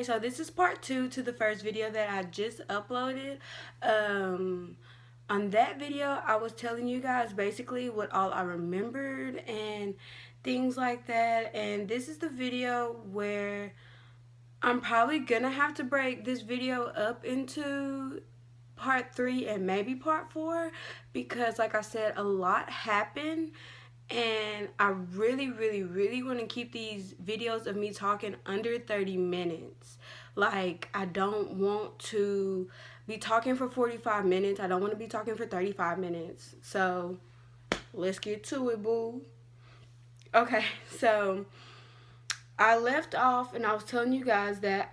Okay, so this is part 2 to the first video that I just uploaded. On that video, I was telling you guys basically what all I remembered and things like that. And this is the video where I'm probably gonna have to break this video up into part 3 and maybe part 4 because, like I said, a lot happened. And I really want to keep these videos of me talking under 30 minutes. Like, I don't want to be talking for 45 minutes. I don't want to be talking for 35 minutes. So, let's get to it, boo. Okay, so I left off and I was telling you guys that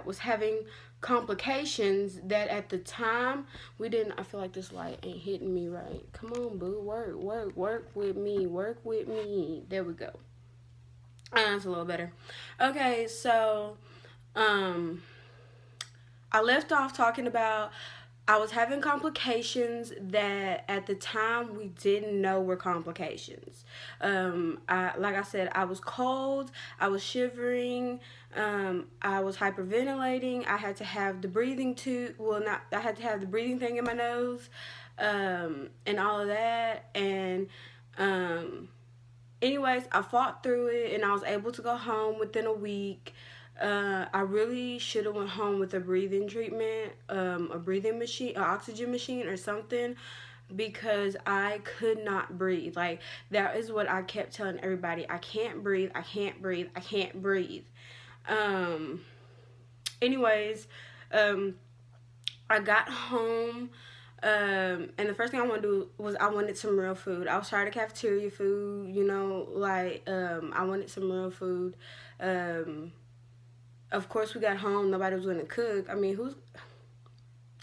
was having complications that at the time we didn't. I feel like this light ain't hitting me right. Come on, boo. Work with me. Work with me. There we go. That's a little better. Okay, so I left off talking about I was having complications that at the time we didn't know were complications. Like I said, I was cold, I was shivering, I was hyperventilating. I had to have the breathing tube. Well, not. I had to have the breathing thing in my nose, and all of that. And anyways, I fought through it, and I was able to go home within a week. I really should have went home with a breathing treatment, a breathing machine, an oxygen machine or something, because I could not breathe. Like, that is what I kept telling everybody. I can't breathe. I can't breathe. I can't breathe. Anyways, I got home. And the first thing I wanted to do was I wanted some real food. I was tired of cafeteria food, I wanted some real food. Of course, we got home. Nobody was going to cook. I mean, who's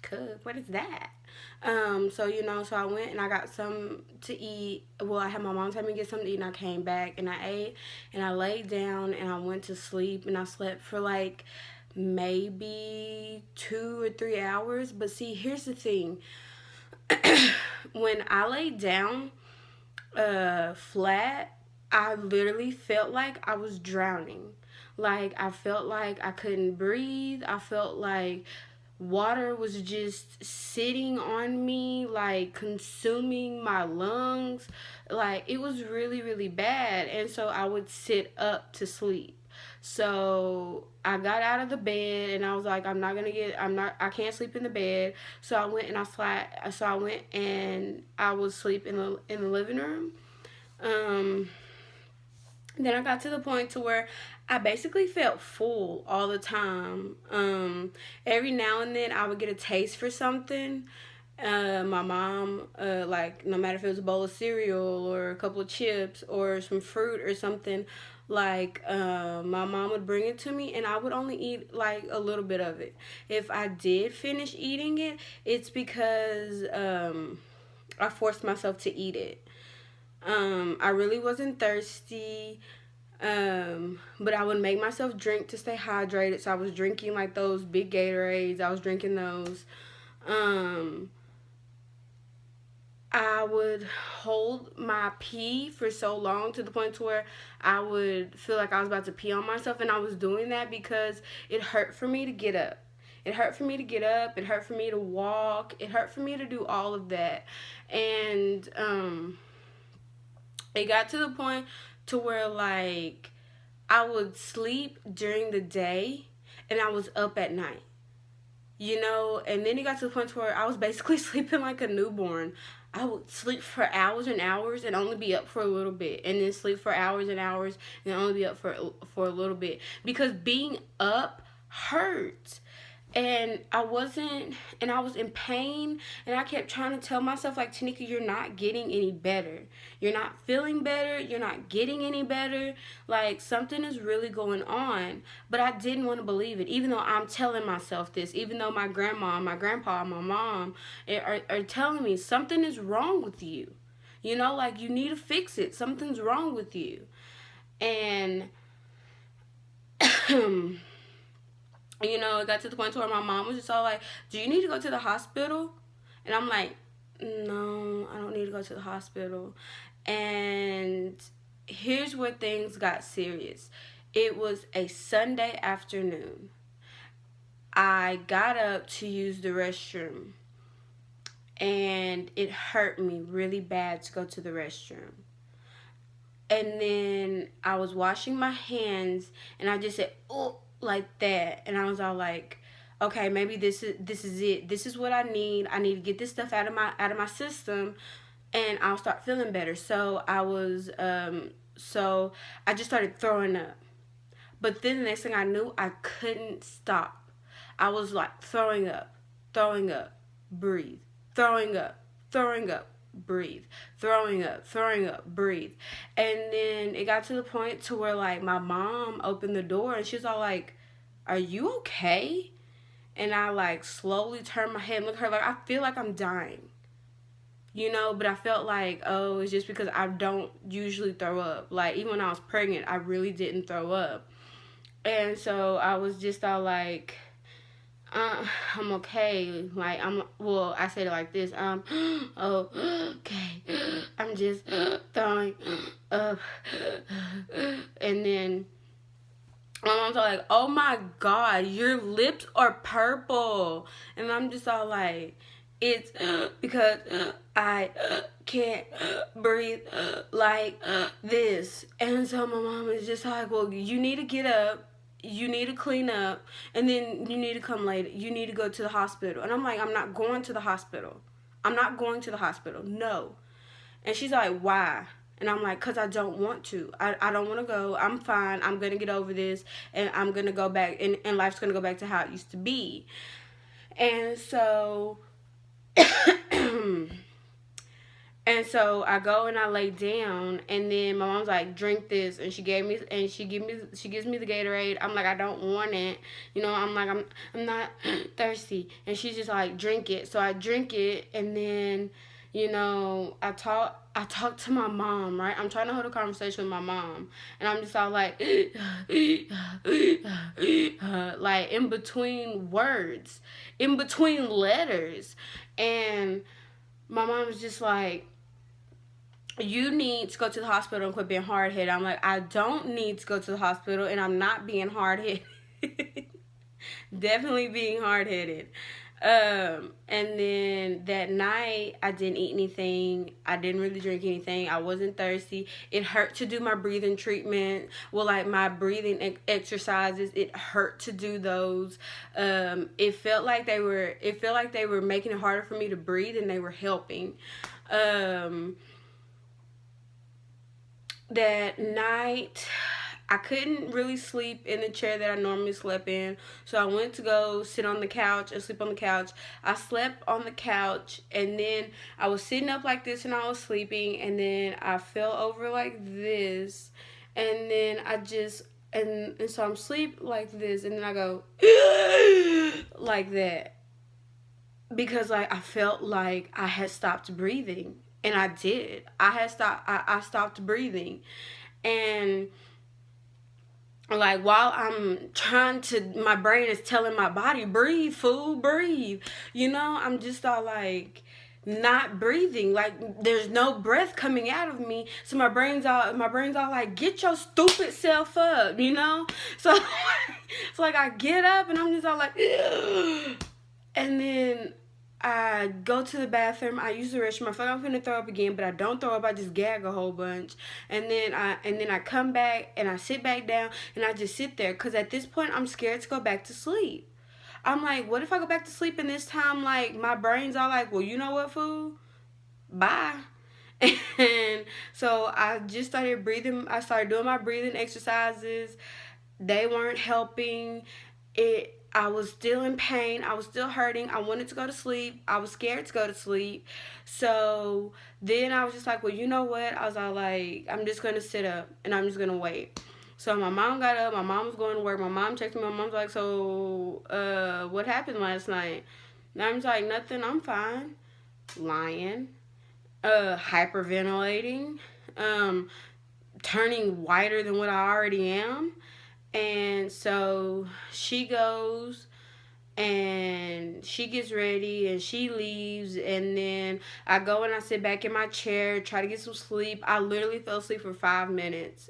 cook? What is that? So I went and I got some to eat. Well, I had my mom tell me to get something to eat, and I came back and I ate and I laid down and I went to sleep and I slept for like maybe 2 or 3 hours. But see, here's the thing. When I laid down flat, I literally felt like I was drowning. Like, I felt like I couldn't breathe. I felt like water was just sitting on me, like consuming my lungs. Like, it was really bad. And so I would sit up to sleep. So I got out of the bed and I was like, I can't sleep in the bed. So I went and I would sleep in the living room. Then I got to the point to where I basically felt full all the time. Every now and then I would get a taste for something. My mom, like, no matter if it was a bowl of cereal or a couple of chips or some fruit or something, like, my mom would bring it to me and I would only eat like a little bit of it. If I did finish eating it, it's because I forced myself to eat it. I really wasn't thirsty. But I would make myself drink to stay hydrated. So I was drinking like those big Gatorades. I was drinking those. I would hold my pee for so long to the point to where I would feel like I was about to pee on myself. And I was doing that because it hurt for me to get up. It hurt for me to get up. It hurt for me to walk. It hurt for me to do all of that. And it got to the point to where, like, I would sleep during the day and I was up at night. And then it got to the point where I was basically sleeping like a newborn. I would sleep for hours and hours and only be up for a little bit, and then sleep for hours and hours and only be up for a little bit, because being up hurts. And I was in pain, and I kept trying to tell myself, like, Tanika, you're not getting any better. You're not feeling better. You're not getting any better. Like, something is really going on. But I didn't want to believe it, even though I'm telling myself this, even though my grandma, my grandpa, my mom are telling me something is wrong with you. Like, you need to fix it. Something's wrong with you. And it got to the point where my mom was just all like, do you need to go to the hospital? And I'm like, no, I don't need to go to the hospital. And here's where things got serious. It was a Sunday afternoon. I got up to use the restroom, and it hurt me really bad to go to the restroom. And then I was washing my hands, and I just said, "Oh," like that, and I was all like, "Okay, maybe this is it. This is what I need. I need to get this stuff out of my system, and I'll start feeling better." So I just started throwing up. But then the next thing I knew, I couldn't stop. I was like throwing up, breathe, throwing up, breathe, throwing up, breathe. And then it got to the point to where like my mom opened the door and she's all like, "Are you okay?" And I like slowly turned my head and looked at her like, I feel like I'm dying. But I felt like, oh, it's just because I don't usually throw up. Like, even when I was pregnant, I really didn't throw up. And so I was just all like, I'm okay. Like, I said it like this, oh, okay. I'm just throwing up. And then my mom's all like, "Oh my God, your lips are purple." And I'm just all like, "It's because I can't breathe like this." And so my mom is just like, "Well, you need to get up. You need to clean up. And then you need to come later. You need to go to the hospital." And I'm like, "I'm not going to the hospital. I'm not going to the hospital. No." And she's like, "Why?" And I'm like, "Because I don't want to. I don't want to go. I'm fine. I'm going to get over this. And I'm going to go back. And life's going to go back to how it used to be." And so... And so I go and I lay down, and then my mom's like, "Drink this," and she gives me the Gatorade. I'm like, "I don't want it," I'm like, I'm not thirsty, and she's just like, "Drink it." So I drink it, and then I talk to my mom, right? I'm trying to hold a conversation with my mom, and I'm just all like, like in between words, in between letters, and my mom was just like, "You need to go to the hospital and quit being hard-headed." I'm like, "I don't need to go to the hospital, and I'm not being hard-headed." Definitely being hard-headed. And then that night, I didn't eat anything. I didn't really drink anything. I wasn't thirsty. It hurt to do my breathing treatment. Well, like my breathing exercises, it hurt to do those. It felt like they were making it harder for me to breathe, and they were helping. That night, I couldn't really sleep in the chair that I normally slept in, so I went to go sit on the couch and sleep on the couch. I slept on the couch, and then I was sitting up like this and I was sleeping, and then I fell over like this, and then and so I'm asleep like this, and then I go like that, because like I felt like I had stopped breathing. And I did. I stopped breathing. And like while my brain is telling my body, "Breathe, fool, breathe." I'm just all like not breathing. Like there's no breath coming out of me. So my brain's all like, "Get your stupid self up," So it's like I get up and I'm just all like and then I go to the bathroom. I use the restroom. I feel like I'm gonna throw up again, but I don't throw up. I just gag a whole bunch, and then I come back and I sit back down and I just sit there, because at this point I'm scared to go back to sleep. I'm like, what if I go back to sleep and this time like my brain's all like, "Well, you know what, fool? Bye." And so I just started breathing. I started doing my breathing exercises. They weren't helping. I was still in pain. I was still hurting. I wanted to go to sleep. I was scared to go to sleep. So then I was just like, "Well, you know what?" I was all like, "I'm just going to sit up and I'm just going to wait." So my mom got up. My mom was going to work. My mom checked me. My mom's like, "So, what happened last night?" And I'm just like, "Nothing. I'm fine." Lying. Hyperventilating. Turning whiter than what I already am. And so she goes and she gets ready and she leaves, and then I go and I sit back in my chair, try to get some sleep. I literally fell asleep for 5 minutes.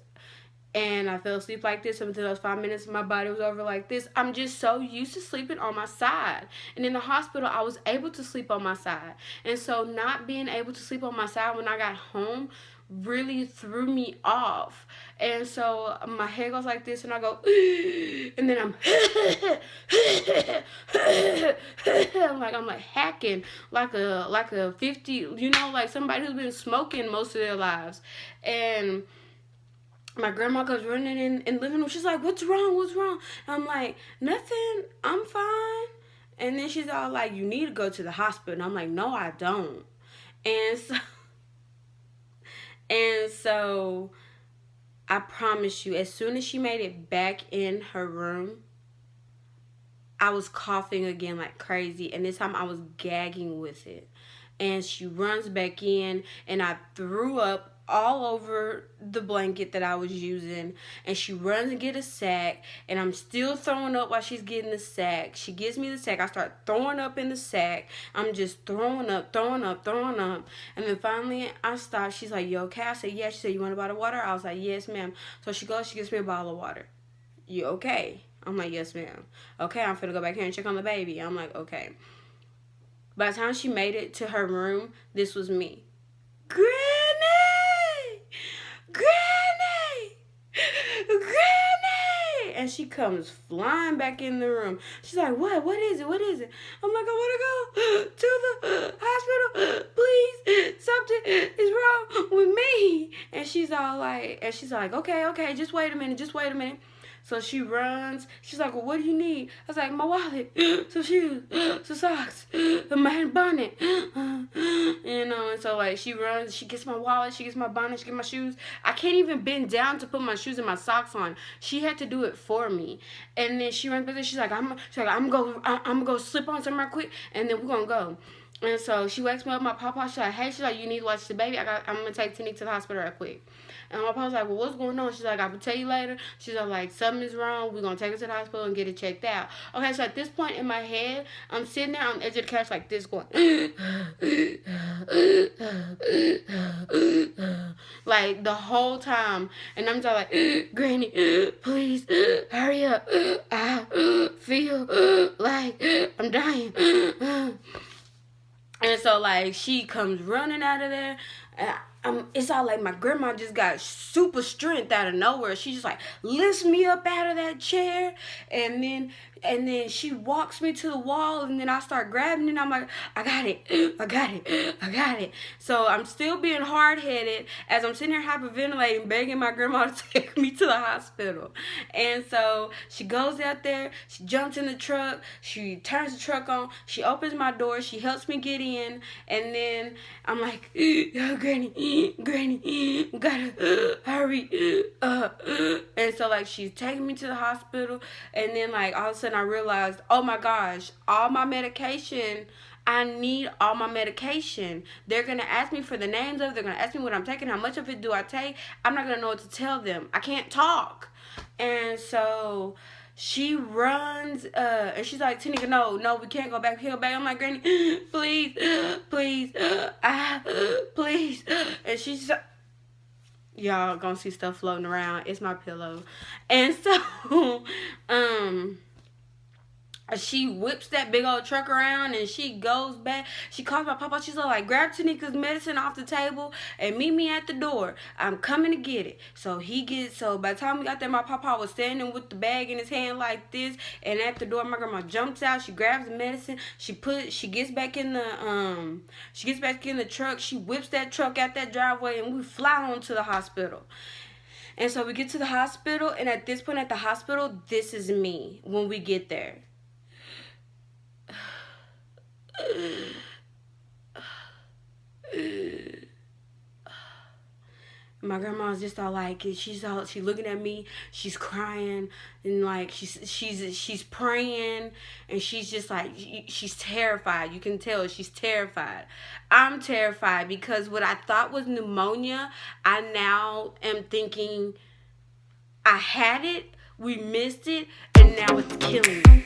And I fell asleep like this until those 5 minutes my body was over like this. I'm just so used to sleeping on my side. And in the hospital, I was able to sleep on my side. And so not being able to sleep on my side when I got home really threw me off. And so my head goes like this and I go, and then I'm like hacking like a 50, you know, like somebody who's been smoking most of their lives. And my grandma comes running in living room. She's like, what's wrong? What's wrong? And I'm like, nothing. I'm fine. And then she's all like, you need to go to the hospital. And I'm like, no, I don't. And so I promise you, as soon as she made it back in her room, I was coughing again like crazy. And this time I was gagging with it. And she runs back in and I threw up all over the blanket that I was using. And she runs and get a sack, and I'm still throwing up while she's getting the sack. She gives me the sack. I start throwing up in the sack. I'm just throwing up. And then finally I stop. She's like, you okay? I said, yeah. She said, you want a bottle of water? I was like, yes, ma'am. So she goes, she gives me a bottle of water. You okay? I'm like, yes, ma'am. Okay, I'm finna go back here and check on the baby. I'm like, okay. By the time she made it to her room, this was me. Granny! And she comes flying back in the room. She's like, what? What is it? What is it? I'm like, I want to go to the hospital. Please, something is wrong with me. And she's like, okay, just wait a minute. So she runs. She's like, well, what do you need? I was like, my wallet, some shoes, some socks, my bonnet. You know, and so like she runs. She gets my wallet. She gets my bonnet. She gets my shoes. I can't even bend down to put my shoes and my socks on. She had to do it for me. And then she runs back there. She's like, I'm gonna go slip on somewhere quick, and then we're gonna go. And so she wakes me up. My papa, she's like, hey, she's like, you need to watch the baby. I'm gonna take Tanique to the hospital right quick. And my papa's like, well, what's going on? She's like, I will tell you later. She's like, something is wrong. We're going to take her to the hospital and get it checked out. Okay, so at this point in my head, I'm sitting there on the edge of the couch like this going. Like the whole time. And I'm just like, Granny, please, hurry up. I feel like I'm dying. And so, like, she comes running out of there. It's all like my grandma just got super strength out of nowhere. She just, like, lifts me up out of that chair. And then she walks me to the wall. And then I start grabbing it. And I'm like, I got it. So I'm still being hard-headed as I'm sitting here hyperventilating, begging my grandma to take me to the hospital. And so she goes out there. She jumps in the truck. She turns the truck on. She opens my door. She helps me get in. And then I'm like, oh, Granny, gotta hurry up. And so, like, she's taking me to the hospital. And then, like, all of a sudden I realized, oh my gosh, all my medication, I need all my medication. They're going to ask me for the names of it. They're going to ask me what I'm taking. How much of it do I take? I'm not going to know what to tell them. I can't talk. And so she runs, and she's like, Tanika, no, we can't go back. I'm like, Granny, please, please. And she's, y'all gonna see stuff floating around. It's my pillow. And so, she whips that big old truck around and she goes back. She calls my papa. She's like, grab Tanika's medicine off the table and meet me at the door. I'm coming to get it. So by the time we got there, my papa was standing with the bag in his hand like this. And at the door, my grandma jumps out. She grabs the medicine. She gets back in the truck. She whips that truck out that driveway and we fly on to the hospital. And so we get to the hospital, and at this point at the hospital, this is me when we get there. My grandma's just all like, she's looking at me, she's crying, and like she's praying, and she's just like, she's terrified. You can tell she's terrified. I'm terrified because what I thought was pneumonia, I now am thinking I had it, we missed it, and now it's killing me.